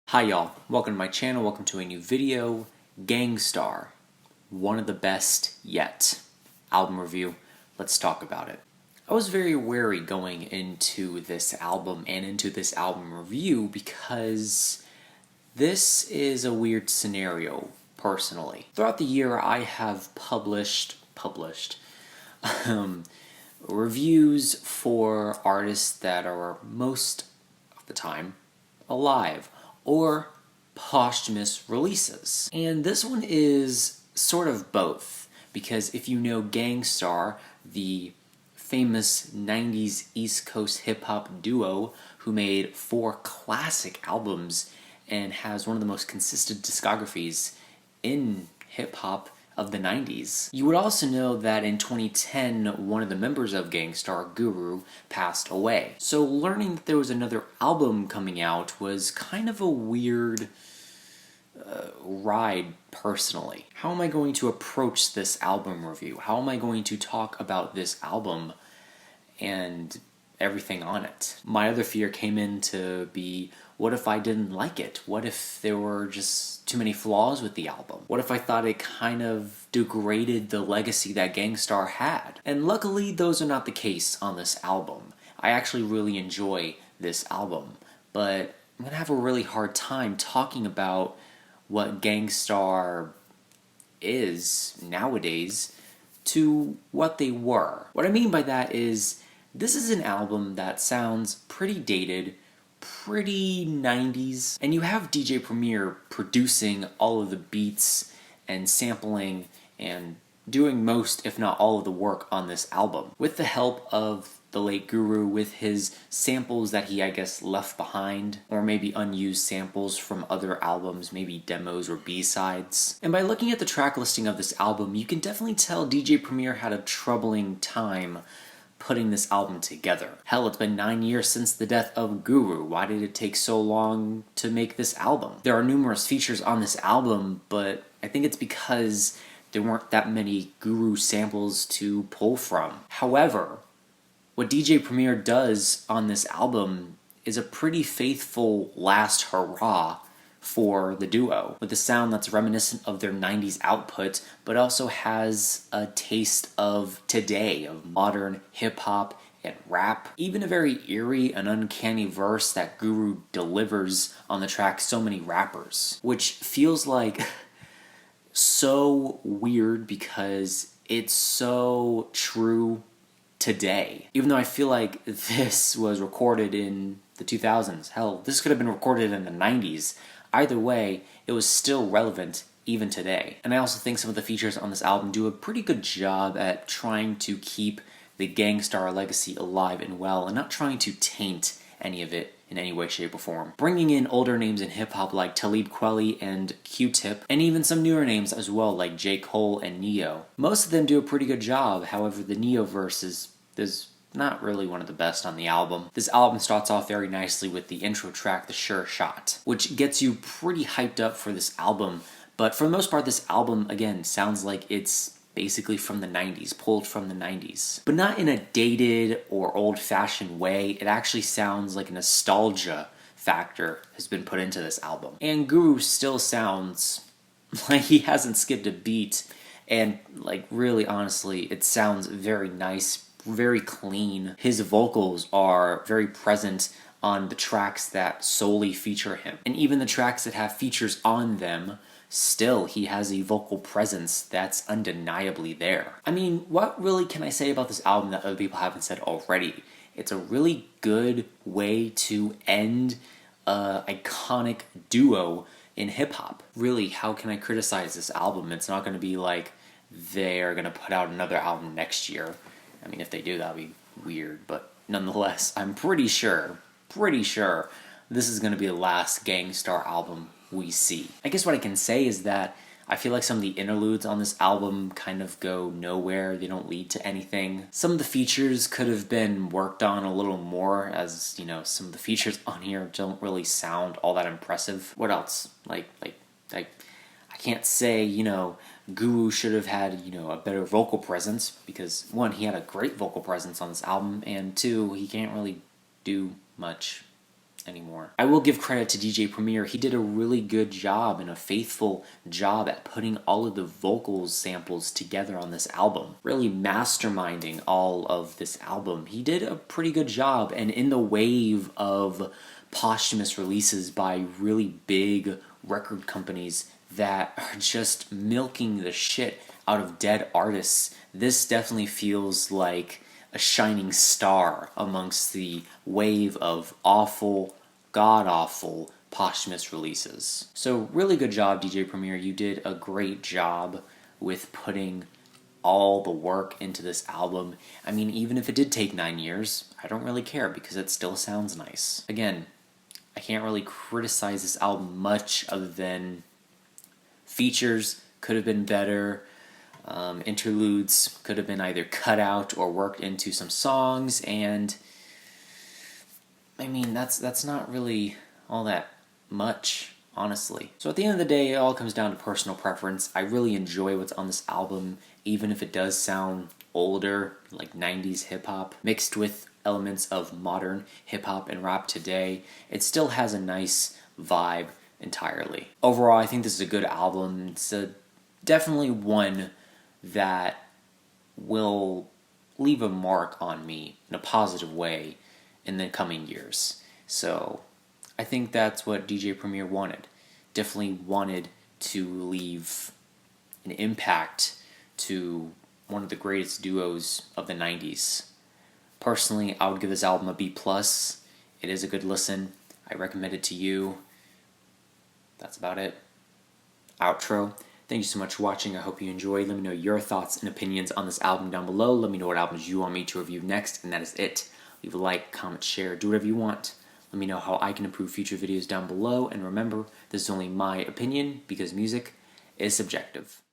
Hi y'all, welcome to my channel, welcome to a new video. Starr, one of the best yet. Album review, let's talk about it. I was very wary going into this album and into this album review because this is a weird scenario, personally. Throughout the year I have published reviews for artists that are most of the time alive, or posthumous releases. And this one is sort of both, because if you know Starr, the famous 90s East Coast hip-hop duo who made 4 classic albums and has one of the most consistent discographies in hip-hop of the 90s. You would also know that in 2010, one of the members of Starr, Guru, passed away. So learning that there was another album coming out was kind of a weird ride, personally. How am I going to approach this album review? How am I going to talk about this album and everything on it? My other fear came in to be, what if I didn't like it? What if there were just too many flaws with the album? What if I thought it kind of degraded the legacy that Starr had? And luckily, those are not the case on this album. I actually really enjoy this album, but I'm gonna have a really hard time talking about what Starr is nowadays to what they were. What I mean by that is, this is an album that sounds pretty dated, pretty 90s, and you have DJ Premier producing all of the beats and sampling and doing most, if not all, of the work on this album. With the help of the late Guru, with his samples that he, I guess, left behind, or maybe unused samples from other albums, maybe demos or B-sides. And by looking at the track listing of this album, you can definitely tell DJ Premier had a troubling time putting this album together. Hell, it's been 9 years since the death of Guru. Why did it take so long to make this album? There are numerous features on this album, but I think it's because there weren't that many Guru samples to pull from. However, what DJ Premier does on this album is a pretty faithful last hurrah for the duo, with a sound that's reminiscent of their 90s output, but also has a taste of today, of modern hip-hop and rap. Even a very eerie and uncanny verse that Guru delivers on the track So Many Rappers, which feels like so weird because it's so true today. Even though I feel like this was recorded in the 2000s. Hell, this could have been recorded in the 90s. Either way, it was still relevant even today. And I also think some of the features on this album do a pretty good job at trying to keep the Starr legacy alive and well, and not trying to taint any of it in any way, shape, or form. Bringing in older names in hip-hop like Talib Kweli and Q-Tip, and even some newer names as well like J. Cole and Neo. Most of them do a pretty good job, however the Neo verse is not really one of the best on the album. This album starts off very nicely with the intro track, The Sure Shot, which gets you pretty hyped up for this album, but for the most part this album, again, sounds like it's basically from the 90s, pulled from the 90s. But not in a dated or old-fashioned way. It actually sounds like a nostalgia factor has been put into this album. And Guru still sounds like he hasn't skipped a beat, and like really honestly, it sounds very nice, very clean. His vocals are very present on the tracks that solely feature him. And even the tracks that have features on them, still he has a vocal presence that's undeniably there. I mean, what really can I say about this album that other people haven't said already? It's a really good way to end an iconic duo in hip-hop. Really, how can I criticize this album? It's not going to be like they're going to put out another album next year. I mean, if they do, that would be weird, but nonetheless, I'm pretty sure this is going to be the last Starr album we see. I guess what I can say is that I feel like some of the interludes on this album kind of go nowhere. They don't lead to anything. Some of the features could have been worked on a little more, as, you know, some of the features on here don't really sound all that impressive. What else? I can't say, you know, Guru should have had, you know, a better vocal presence, because one, he had a great vocal presence on this album, and two, he can't really do much anymore. I will give credit to DJ Premier. He did a really good job and a faithful job at putting all of the vocals samples together on this album. Really masterminding all of this album. He did a pretty good job, and in the wave of posthumous releases by really big record companies that are just milking the shit out of dead artists, this definitely feels like a shining star amongst the wave of awful, god-awful posthumous releases. So really good job, DJ Premier. You did a great job with putting all the work into this album. I mean, even if it did take 9 years, I don't really care because it still sounds nice. Again, I can't really criticize this album much other than features could have been better. Interludes could have been either cut out or worked into some songs, and I mean that's not really all that much, honestly. So at the end of the day, it all comes down to personal preference. I really enjoy what's on this album, even if it does sound older, like 90s hip-hop, mixed with elements of modern hip-hop and rap today. It still has a nice vibe entirely. Overall, I think this is a good album. It's definitely one that will leave a mark on me in a positive way in the coming years. So I think that's what DJ Premier wanted. Definitely wanted to leave an impact to one of the greatest duos of the 90s. Personally, I would give this album a B+. It is a good listen. I recommend it to you. That's about it. Outro. Thank you so much for watching. I hope you enjoyed. Let me know your thoughts and opinions on this album down below. Let me know what albums you want me to review next, and that is it. Leave a like, comment, share, do whatever you want. Let me know how I can improve future videos down below, and remember, this is only my opinion because music is subjective.